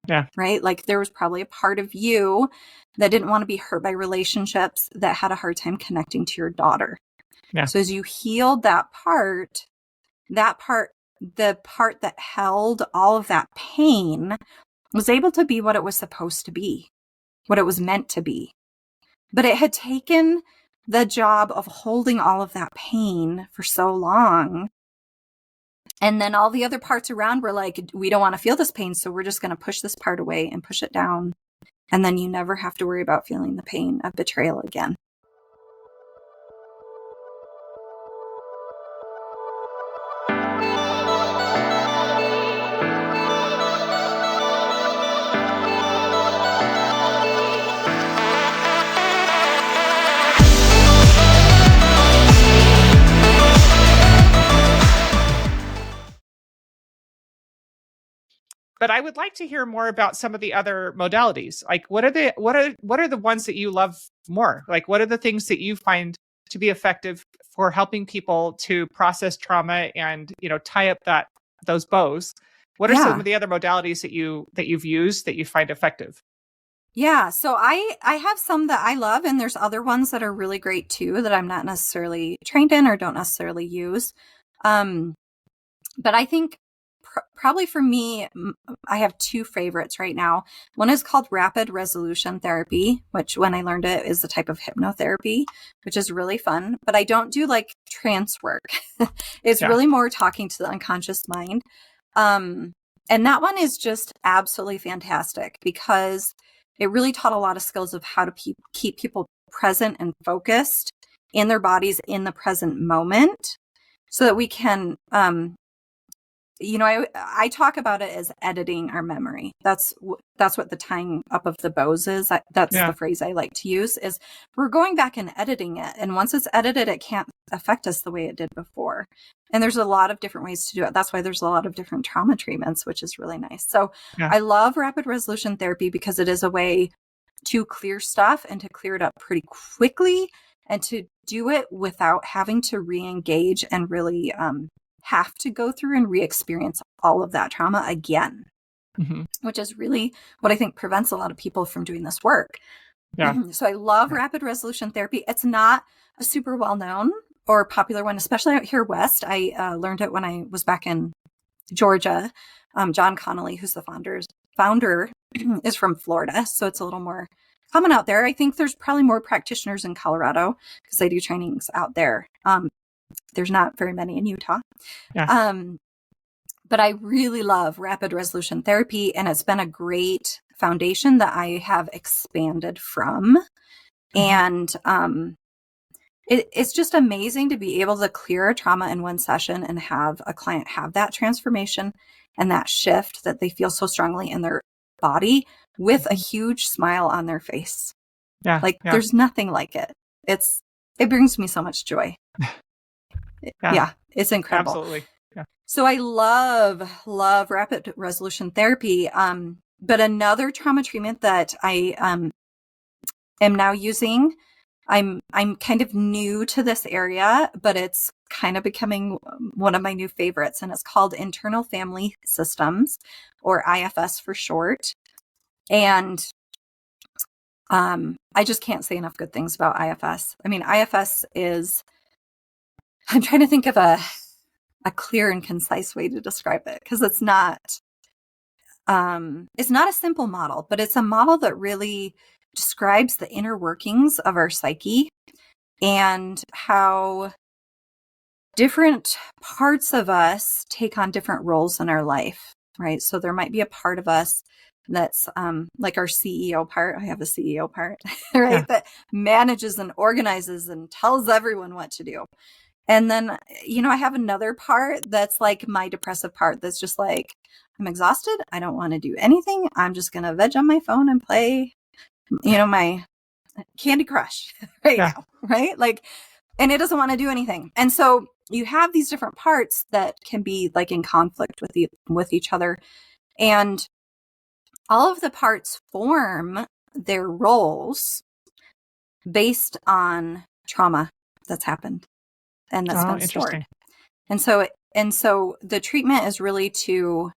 Yeah. right? Like there was probably a part of you that didn't want to be hurt by relationships, that had a hard time connecting to your daughter. Yeah. So as you healed that part, the part that held all of that pain was able to be what it was supposed to be, what it was meant to be. But it had taken the job of holding all of that pain for so long. And then all the other parts around were like, we don't want to feel this pain, so we're just going to push this part away and push it down. And then you never have to worry about feeling the pain of betrayal again. But I would like to hear more about some of the other modalities. Like what are the ones that you love more? Like what are the things that you find to be effective for helping people to process trauma and, tie up those bows? What are some of the other modalities that you've used that you find effective? Yeah, so I have some that I love, and there's other ones that are really great too that I'm not necessarily trained in or don't necessarily use. But I think probably for me, I have two favorites right now. One is called rapid resolution therapy, which when I learned it is a type of hypnotherapy, which is really fun. But I don't do like trance work. It's really more talking to the unconscious mind. And that one is just absolutely fantastic because it really taught a lot of skills of how to keep people present and focused in their bodies in the present moment so that we can, I talk about it as editing our memory. That's what the tying up of the bows is. That's the phrase I like to use is we're going back and editing it. And once it's edited, it can't affect us the way it did before. And there's a lot of different ways to do it. That's why there's a lot of different trauma treatments, which is really nice. So I love rapid resolution therapy because it is a way to clear stuff and to clear it up pretty quickly and to do it without having to re-engage and really, have to go through and re-experience all of that trauma again, which is really what I think prevents a lot of people from doing this work. So I love rapid resolution therapy. It's not a super well-known or popular one, especially out here west. I learned it when I was back in Georgia. John Connolly, who's the founder, is from Florida, so it's a little more common out there. I think there's probably more practitioners in Colorado because I do trainings out there. There's not very many in Utah. But I really love rapid resolution therapy, and it's been a great foundation that I have expanded from. And it's just amazing to be able to clear a trauma in one session and have a client have that transformation and that shift that they feel so strongly in their body with a huge smile on their face. There's nothing like it. It brings me so much joy. It's incredible. Absolutely. Yeah. So I love rapid resolution therapy. But another trauma treatment that I am now using, I'm kind of new to this area, but it's kind of becoming one of my new favorites, and it's called internal family systems, or IFS for short. And I just can't say enough good things about IFS. I mean, IFS is, I'm trying to think of a clear and concise way to describe it, because it's not a simple model, but it's a model that really describes the inner workings of our psyche and how different parts of us take on different roles in our life, right? So there might be a part of us that's like our CEO part. I have a CEO part, right? That manages and organizes and tells everyone what to do. And then, I have another part that's like my depressive part that's just like, I'm exhausted. I don't want to do anything. I'm just going to veg on my phone and play, my Candy Crush now, right? Like, and it doesn't want to do anything. And so you have these different parts that can be like in conflict with each other. And all of the parts form their roles based on trauma that's happened. And that's been stored. And so the treatment is really to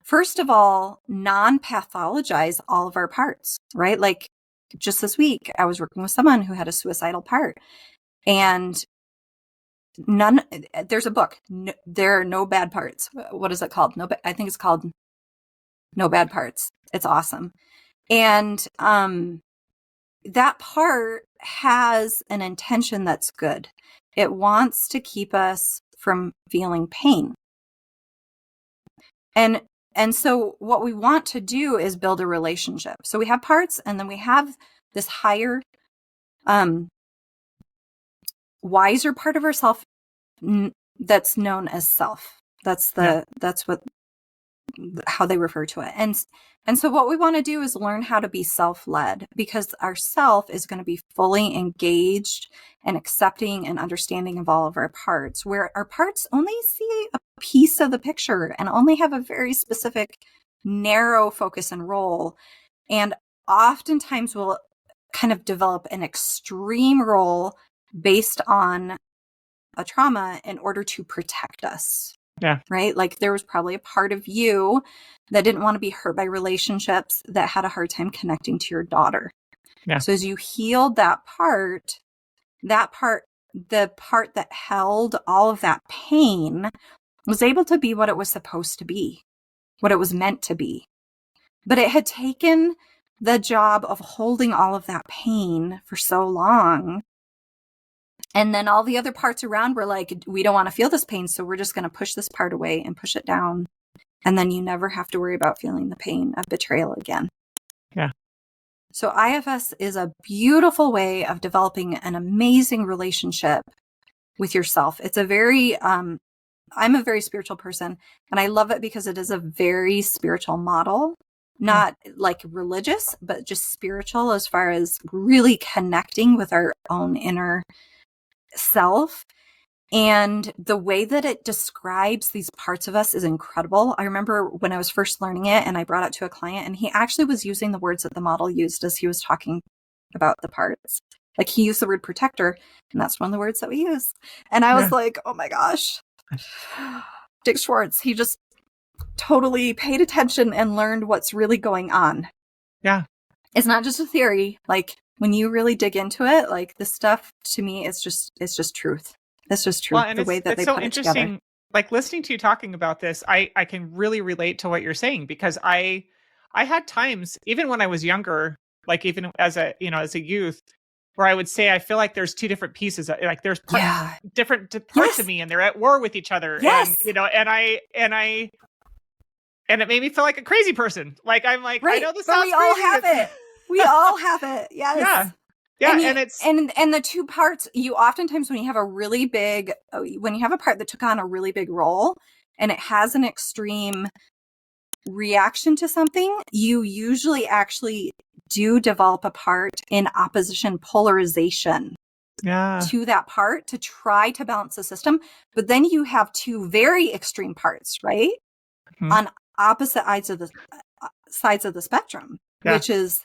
first of all, non-pathologize all of our parts, right? Like just this week, I was working with someone who had a suicidal part, and there's a book. There are no bad parts. What is it called? I think it's called No Bad Parts. It's awesome. And that part has an intention that's good. It wants to keep us from feeling pain. And so what we want to do is build a relationship. So we have parts, and then we have this higher, wiser part of ourself that's known as self. That's how they refer to it. And so what we want to do is learn how to be self-led, because our self is going to be fully engaged and accepting and understanding of all of our parts, where our parts only see a piece of the picture and only have a very specific, narrow focus and role. And oftentimes we'll kind of develop an extreme role based on a trauma in order to protect us. Yeah. Right? Like there was probably a part of you that didn't want to be hurt by relationships, that had a hard time connecting to your daughter. Yeah. So as you healed the part that held all of that pain was able to be what it was supposed to be, what it was meant to be. But it had taken the job of holding all of that pain for so long. And then all the other parts around were like, we don't want to feel this pain, so we're just going to push this part away and push it down. And then you never have to worry about feeling the pain of betrayal again. Yeah. So IFS is a beautiful way of developing an amazing relationship with yourself. It's a very, I'm a very spiritual person, and I love it because it is a very spiritual model, not like religious, but just spiritual as far as really connecting with our own inner self. And the way that it describes these parts of us is incredible. I remember when I was first learning it and I brought it to a client, and he actually was using the words that the model used as he was talking about the parts. Like he used the word protector, and that's one of the words that we use. And I was like, oh my gosh, Dick Schwartz, he just totally paid attention and learned what's really going on. Yeah. It's not just a theory. Like when you really dig into it, like this stuff to me, it's just truth. It's just truth. Well, and the way that it's they so put it interesting. together. Like listening to you talking about this, I can really relate to what you're saying, because I had times, even when I was younger, like even as a youth, where I would say, I feel like there's two different pieces. Like there's different parts of me, and they're at war with each other. Yes. And it made me feel like a crazy person. Like I'm like, right. I know this but sounds we all crazy. have it. We all have it. Yes. Yeah. Yeah. And it's and the two parts, you oftentimes when you have a part that took on a really big role and it has an extreme reaction to something, you usually actually do develop a part in opposition polarization to that part to try to balance the system. But then you have two very extreme parts, right? Mm-hmm. On opposite sides of the spectrum, which is,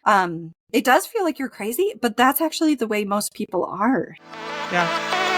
it does feel like you're crazy, but that's actually the way most people are. Yeah.